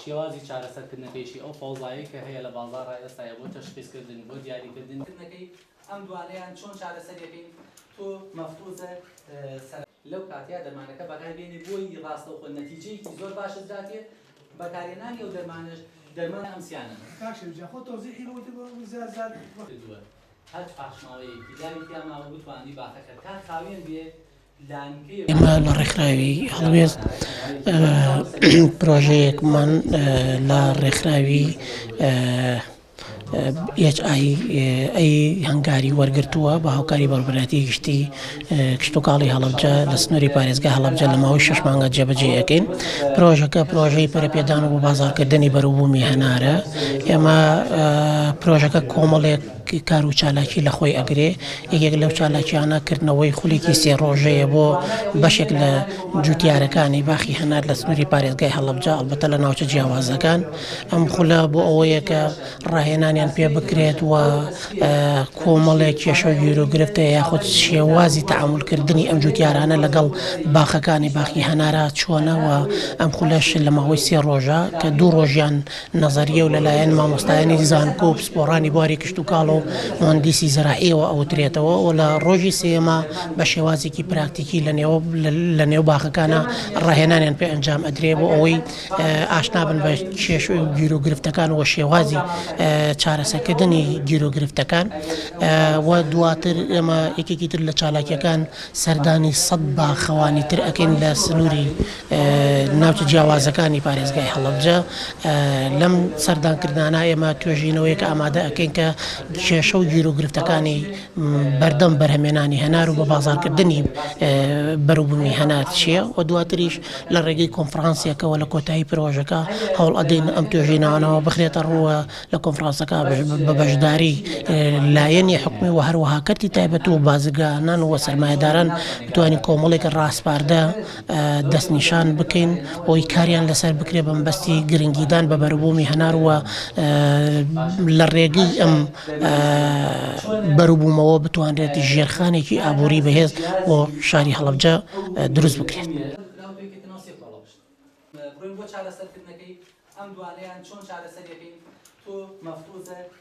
شێوازی چارەسەرکردنەکەیشی ئەو فەوزایی کە هەیە لە بازاڕ ئێستاە بۆ تەشخیصکردن بۆ دیاریکردنکردنەکەی ئەم دوانەیان چۆن چارەسەریەکەین تۆ مەفروضە لەو کاتیا دەرمانەکە بەکاربێنی بۆی ڕاستەوخۆ نەتیجەیەکی زۆر باشت داتێت بەکارهێنانی ئەو دەرمانش دەرمان ئەمسیانە خۆ تۆزیحی بۆ زیاد کردووە هەر پاشماوەیەکی داری پیاماوە بتوانانی باخەکە تا خاوێن بێ ئێمە لە ڕێکخراوی هەڵوێست پرۆژەیەکمان لە ڕێکخراوی هەنگاری وەرگرتووە بە هاوکاری بەڕێوەبەرایەتی گشتی کشتتوکاڵی هەڵەبجە لە سنووری پارێزگا هەڵەبجە لە ماوەی 6 مانگە جێبەجێ ئەەکەین. پرۆژەکە پرۆژەی پەرەپێدان و بۆ بازاڕکردنی بەروبوومی هەنارە. ئێمە پرۆژەکە کۆمەڵێک کار و چالاکی لە خۆی ئەگرێ. یەکێک لەو چالاکیانە کردنەوەی خولێکی 3 ڕۆژەیە بۆ بەشێک لە جوتیارەکانی باخی هەنار لە سنووری پارێزگای هەڵەبجە ئەلبەتە لە ناوچە جیاوازەکان. ئەم خولە بۆ ئەوەیە کە ڕاهێنانیان پێ بکرێت و کۆمەڵێک کێشە و گیرۆگرفتە یاخود شێوازی تەعاملکردنی ئەم جوتیارانە لەگەڵ باخەکانی باخی هەنارە چۆنەوە. ئەم خولەش لە ماوەی 3 ڕۆژە کە 2 ڕۆژیان نەزەریە و لەلایەن مامۆستایانی زانکۆ و پسپۆڕانی بواری کشتتوکاڵ و مهندسی زەراعیەوە ئەوترێتەوە و لە ڕۆژی سێمە بە شێوازێکی پراکتیکی لە نێو باخەکانە ڕاهێنانیان پێ ئەنجام ئەدرێ بۆ ئەوەی ئاشنا بن بە کێشە و گیرۆگرفتەکان و شێوازی چارەسەرکردنی گیرۆگرفتەکان. و دواتر ئێمە یەکێکی تر لە چالاکیەکان سەردانی 100 باخەوانی تر ئەکەین لە سنووری ناوچە جیاوازەکانی پارێزگای هەڵەبجە. لەم سەردانکردانە ئێمە توێژینەوەی کە ئامادە ئەەکەین کە کێشە و گیرۆگرفتەکانی بەردەم بەرهەمێنانی هەنار و بە بازاڕکردنی بەروبوومی هەنار چییە و دواتریش لە ڕێگەی کۆنفرانسیەکەەوە لە کۆتایی پرۆژەکە هەوڵ ئەدەین ئەم توێژینەوەنەوە بخرێتە ڕووە لە کۆنفرانسەکە بە بەشداری لایەنی حکومی و هەروەها کەرتی تایبەت و بازرگانان و سەرمایه‌داران بتوانین کۆمەڵێک ڕاستپاردە دەستنیشان بکەین بۆی کاریان لەسەر بکرێ بە مەبەستی گرنگیدان بە بەروبوومی هەنار و لە ڕێگەی ئەم بەروبوومەوە بتوانرێت ژێرخانێکی ئابووری بەهێز بۆ شاری هەڵەبجە دروست بکرێت. بۆ چارەسەرکردنەکەی ئەم دوانەیان چۆن چارەسەریەکەین تۆ مەفروضە